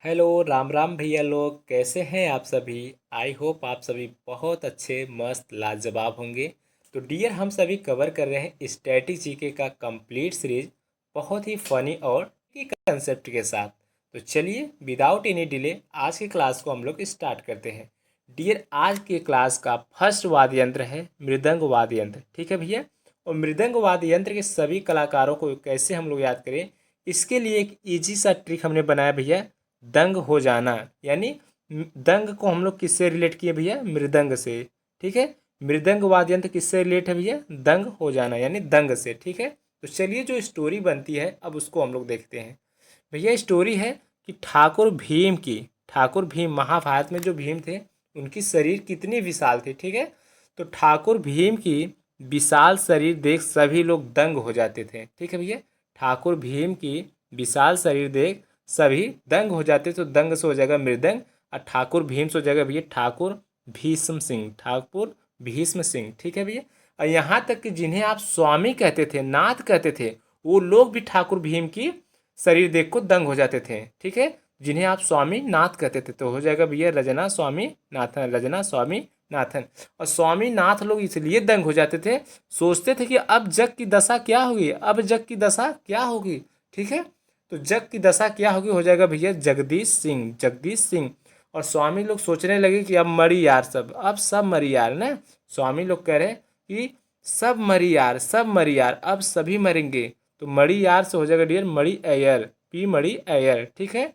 Hello Ram Ram भैया लोग, कैसे हैं आप सभी। आई होप आप सभी बहुत अच्छे मस्त लाजवाब होंगे। तो डियर, हम सभी कवर कर रहे हैं स्टैटिक जीके का कंप्लीट सीरीज, बहुत ही फनी और की कंसेप्ट के साथ। तो चलिए विदाउट एनी डिले आज की क्लास को हम लोग स्टार्ट करते हैं। डियर, आज की क्लास का फर्स्ट वाद्य यंत्र है मृदंग वाद्य यंत्र, ठीक है भैया। और मृदंग वाद्य यंत्र के सभी कलाकारों को कैसे हम लोग याद करें, इसके लिए एक इजी सा ट्रिक हमने बनाया भैया, दंग हो जाना। यानी दंग को हम लोग किससे रिलेट किए भैया, मृदंग से। ठीक है, मृदंग वाद्य यंत्र किससे रिलेट है भैया, दंग हो जाना यानी दंग से। ठीक है, तो चलिए जो स्टोरी बनती है अब उसको हम लोग देखते हैं। भैया स्टोरी है कि ठाकुर भीम की, ठाकुर भीम महाभारत में जो भीम थे उनकी शरीर कितनी विशाल थी। ठीक है, तो ठाकुर भीम की विशाल शरीर देख सभी लोग दंग हो जाते थे। ठीक है भैया, ठाकुर भीम की विशाल शरीर देख सभी दंग हो जाते। तो दंग से हो जाएगा मृदंग, और ठाकुर भीम से हो जाएगा भैया ठाकुर भीष्म सिंह, ठाकुर भीष्म सिंह। ठीक है भैया, और यहाँ तक कि जिन्हें आप स्वामी कहते थे, नाथ कहते थे, वो लोग भी ठाकुर भीम की शरीर देख को दंग हो जाते थे। ठीक है, जिन्हें आप स्वामी नाथ कहते थे तो हो जाएगा भैया रजना स्वामी नाथन, रजना स्वामी नाथन। और स्वामी नाथ लोग इसलिए दंग हो जाते थे, सोचते थे कि अब जग की दशा क्या होगी, अब जग की दशा क्या होगी। ठीक है, तो जग की दशा क्या होगी, हो जाएगा भैया जगदीश सिंह, जगदीश सिंह। और स्वामी लोग सोचने लगे कि अब मरी यार सब, अब सब मरी यार ना। स्वामी लोग कह रहे हैं कि सब मरी यार, सब मरी यार, अब सभी मरेंगे। तो मड़ी यार से हो जाएगा डियर मड़ी अयर, पी मड़ी अयर। ठीक है,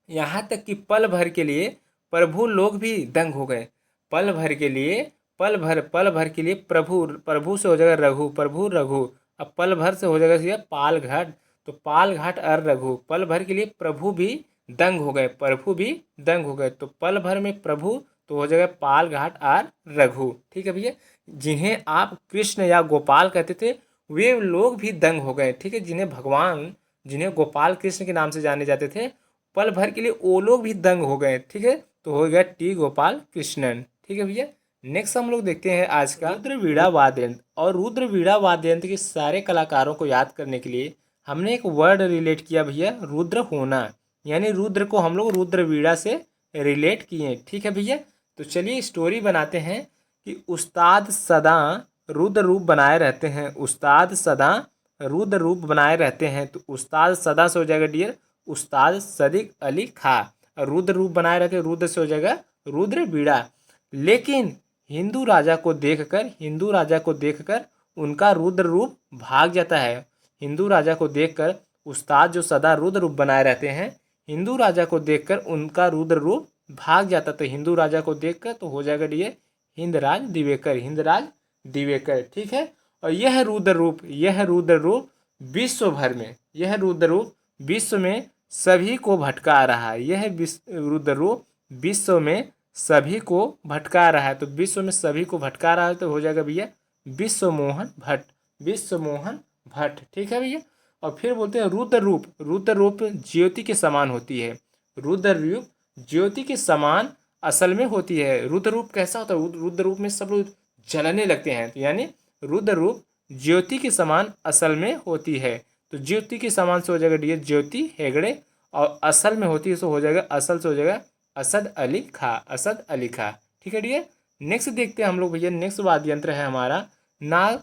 यहाँ तक कि पल भर के लिए प्रभु लोग भी दंग हो गए। पल भर के लिए, पल भर के लिए प्रभु, प्रभु से हो जाएगा रघु, प्रभु रघु। अब पल भर से हो जाएगा सीधा पाल घाट, तो पाल घाट अर रघु। पल भर के लिए प्रभु भी दंग हो गए, प्रभु भी दंग हो गए। तो पल भर में प्रभु तो हो जाएगा पाल घाट आर रघु। ठीक है भैया, जिन्हें आप कृष्ण या गोपाल कहते थे वे लोग भी दंग हो गए। ठीक है, जिन्हें भगवान, जिन्हें गोपाल कृष्ण के नाम से जाने जाते थे, पल भर के लिए वो लोग भी दंग हो गए। ठीक है, तो हो गया टी गोपाल कृष्णन। ठीक है भैया, नेक्स्ट हम लोग देखते हैं आज का रुद्र वीणा वाद्य यंत्र। और रुद्र वीणा वाद्य यंत्र के सारे कलाकारों को याद करने के लिए हमने एक वर्ड रिलेट किया भैया, रुद्र होना। यानी रुद्र को हम लोग रुद्र वीणा से रिलेट किए। ठीक है भैया, तो चलिए स्टोरी बनाते हैं कि उस्ताद सदा रुद्र रूप बनाए रहते हैं, उस्ताद सदा रुद्र रूप बनाए रहते हैं। तो उस्ताद सदा से हो जाएगा डियर उस्ताद सदीक अली खा। रुद्र रूप बनाए रहते, रुद्र से हो जाएगा रुद्र बीड़ा। लेकिन हिंदू राजा को देखकर, हिंदू राजा को देखकर उनका रुद्र रूप भाग जाता है। हिंदू राजा को देखकर उस्ताद जो सदा रुद्र रूप बनाए रहते हैं, हिंदू राजा को देखकर उनका रुद्र रूप भाग जाता। तो हिंदू राजा को देखकर तो हो जाएगा डियर हिंदराज दिवेकर, हिंदराज दिवेकर। ठीक है, और यह रुद्र रूप, यह रुद्र रूप विश्व भर में, यह रुद्र रूप विश्व में सभी को भटका रहा है। यह रुद्र रूप विश्व में सभी को भटका रहा है। तो विश्व में सभी को भटका रहा है तो हो जाएगा भैया विश्व मोहन भट्ट, विश्व मोहन भट्ट। ठीक है भैया, और फिर बोलते हैं रुद्र रूप, रुद्र रूप ज्योति के समान होती है, रुद्र रूप ज्योति के समान असल में होती है। रुद्र रूप कैसा होता है, रुद्र रूप में सब लोग जलने लगते हैं। तो यानी रुद्र रूप ज्योति के समान असल में होती है। तो ज्योति के समान से हो जाएगा डियर ज्योति हेगड़े, और असल में होती है तो हो जाएगा, असल से हो जाएगा असद अली खा, असद अली खा। ठीक है डियर, नेक्स्ट देखते हैं हम लोग भैया। नेक्स्ट वाद्य यंत्र है हमारा नाद,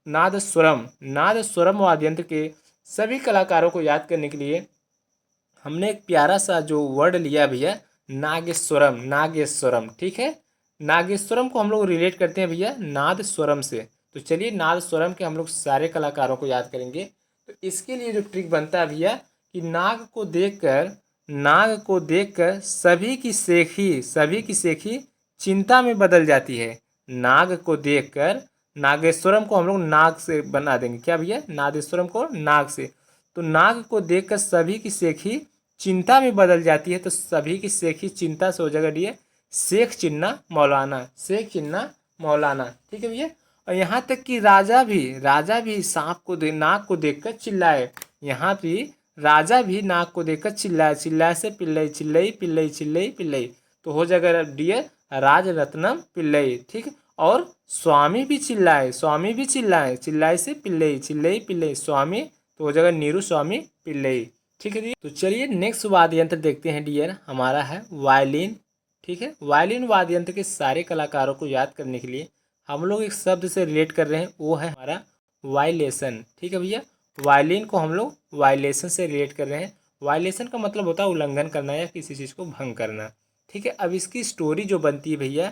नादस्वरम। नादस्वरम वाद्य यंत्र के सभी कलाकारों को याद करने के लिए हमने एक प्यारा सा जो वर्ड लिया भैया नागेश्वरम, नागेश्वरम। ठीक है, नागेश्वरम को हम लोग रिलेट करते हैं भैया नाद स्वरम से। तो चलिए नाद स्वरम के हम लोग सारे कलाकारों को याद करेंगे। तो इसके लिए जो ट्रिक बनता है भैया कि नाग को देखकर, नाग को देखकर सभी की सेखी, सभी की सेखी चिंता में बदल जाती है। नाग को देखकर नागेश्वरम को हम लोग नाग से बना देंगे, क्या भैया नागेश्वरम को नाग से। तो नाग को देखकर सभी की सेखी चिंता में बदल जाती है। तो सभी की सेखी चिंता से हो जाएगा डियर शेख चिन्ना मौलाना, शेख चिन्ना मौलाना। ठीक है भैया, और यहाँ तक कि राजा भी, राजा भी सांप को नाग को देखकर चिल्लाए। यहाँ भी राजा भी नाग को देखकर चिल्लाए, चिल्लाए से पिल्लई चिल्लई, पिल्लई चिल्लई पिल्लई। तो हो जाएगा डियर राज रत्नम पिल्लई। ठीक, और स्वामी भी चिल्लाए, स्वामी भी चिल्लाए, चिल्लाए से पिल्लई, चिल्लई पिल्लई स्वामी। तो हो जाएगा नीरू स्वामी पिल्लई। ठीक है डियर। तो चलिए नेक्स्ट वाद्य यंत्र देखते हैं डियर, हमारा है वायलिन। ठीक है, वायलिन वाद्य यंत्र के सारे कलाकारों को याद करने के लिए हम लोग एक शब्द से रिलेट कर रहे हैं, वो है हमारा वाइलेशन। ठीक है भैया, वायलिन को हम लोग वाइलेशन से रिलेट कर रहे हैं। वाइलेशन का मतलब होता है उल्लंघन करना या किसी चीज़ को भंग करना। ठीक है, अब इसकी स्टोरी जो बनती है भैया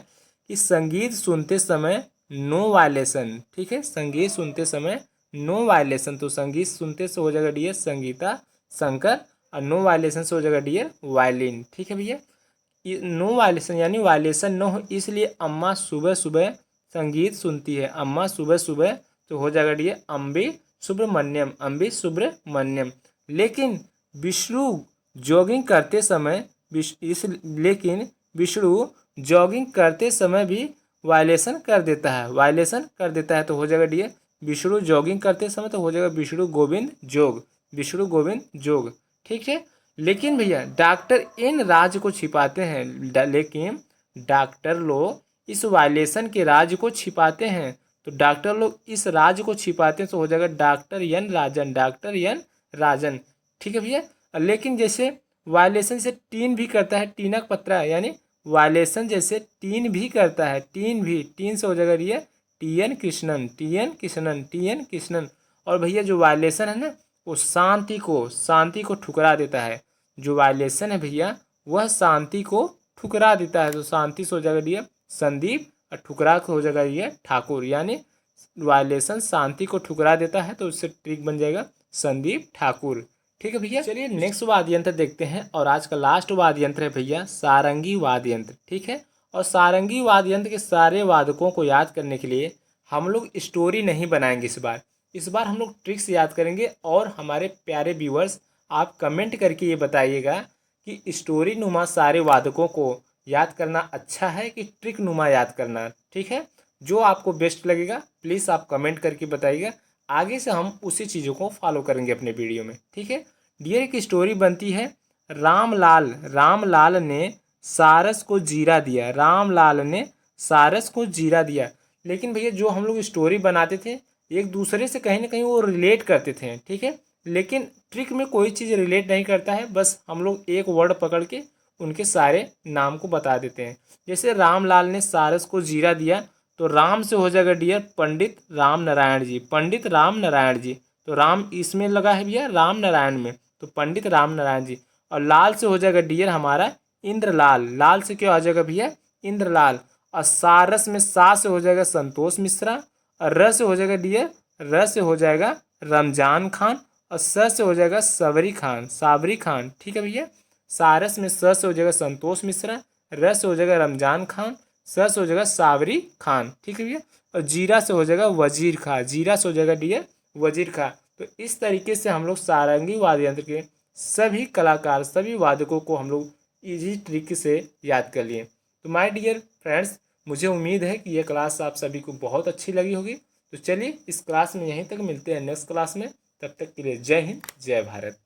कि संगीत सुनते समय नो वायलेशन। ठीक है, संगीत सुनते समय नो वायलेशन, तो संगीत सुनते से हो जाएगा डियर संगीता शंकर, और नो वायलेशन से हो जाएगा डियर वायलिन। ठीक है भैया, नो वायलेशन यानी वायलेशन न हो, इसलिए अम्मा सुबह सुबह संगीत सुनती है। अम्मा सुबह सुबह तो हो जाएगा डियर अम्बे सुब्रमण्यम, अम्बे सुब्रमण्यम। लेकिन विष्णु जॉगिंग करते समय लेकिन विष्णु जॉगिंग करते समय भी वायलेशन कर देता है, वायलेशन कर देता है, तो हो जाएगा डियर विष्णु जॉगिंग करते समय तो हो जाएगा विष्णु गोविंद जोग, विष्णु गोविंद जोग। ठीक है, लेकिन भैया डॉक्टर इन राज को छिपाते हैं, लेकिन डॉक्टर लोग इस वायलेशन के राज को छिपाते हैं, तो डॉक्टर लोग इस राज को छिपाते हैं तो हो जाएगा डॉक्टर यन राजन, डॉक्टर यन राजन। ठीक है भैया, लेकिन जैसे वायलेशन से टीन भी करता है, टीनक पत्रा, यानी वायलेशन जैसे टीन भी करता है, टीन भी, टीन से हो जाएगा ये T N Krishnan, T N Krishnan, T N Krishnan. और भैया जो वायलेशन है ना वो शांति को ठुकरा देता है। जो वायलेशन है भैया वह शांति को ठुकरा देता है, तो शांति से हो जाएगा डियर संदीप, और ठुकरा को हो जाएगा ये ठाकुर, यानी वायलेशन शांति को ठुकरा देता है, तो उससे ट्रिक बन जाएगा संदीप ठाकुर। ठीक है भैया, चलिए नेक्स्ट वाद्य यंत्र देखते हैं, और आज का लास्ट वाद्य यंत्र है भैया सारंगी वाद्य यंत्र। ठीक है, और सारंगी वाद्य यंत्र के सारे वादकों को याद करने के लिए हम लोग स्टोरी नहीं बनाएंगे इस बार हम लोग ट्रिक्स याद करेंगे। और हमारे प्यारे व्यूअर्स आप कमेंट करके ये बताइएगा कि स्टोरी नुमा सारे वादकों को याद करना अच्छा है कि ट्रिक नुमा याद करना। ठीक है, जो आपको बेस्ट लगेगा प्लीज़ आप कमेंट करके बताइएगा, आगे से हम उसी चीज़ों को फॉलो करेंगे अपने वीडियो में। ठीक है, डियर की स्टोरी बनती है रामलाल ने सारस को जीरा दिया, रामलाल ने सारस को जीरा दिया। लेकिन भैया जो हम लोग स्टोरी बनाते थे एक दूसरे से कहीं ना कहीं वो रिलेट करते थे। ठीक है, लेकिन ट्रिक में कोई चीज़ रिलेट नहीं करता है, बस हम लोग एक वर्ड पकड़ के उनके सारे नाम को बता देते हैं। जैसे रामलाल ने सारस को जीरा दिया, तो राम से हो जाएगा डियर पंडित राम नारायण जी, पंडित राम नारायण जी, तो राम इसमें लगा है भैया राम नारायण में, तो पंडित राम नारायण जी। और लाल से हो जाएगा डियर हमारा इंद्रलाल, लाल से क्या हो जाएगा भैया इंद्रलाल। और सारस में सा से हो जाएगा संतोष मिश्रा, और र से हो जाएगा डियर र से हो जाएगा रमजान खान, और स से हो जाएगा सबरी खान, साबरी खान। ठीक है भैया, सारस में स से हो जाएगा संतोष मिश्रा, र से हो जाएगा रमजान खान, स से हो जाएगा साबरी खान। ठीक है भैया, और जीरा से हो जाएगा वजीर खां, जीरा से हो जाएगा डियर वजीर खां। तो इस तरीके से हम लोग सारंगी वाद्य यंत्र के सभी कलाकार सभी वादकों को हम लोग इजी ट्रिक से याद कर लिए। तो माय डियर फ्रेंड्स, मुझे उम्मीद है कि यह क्लास आप सभी को बहुत अच्छी लगी होगी। तो चलिए इस क्लास में यहीं तक मिलते हैं नेक्स्ट क्लास में, तब तक के लिए जय हिंद जय भारत।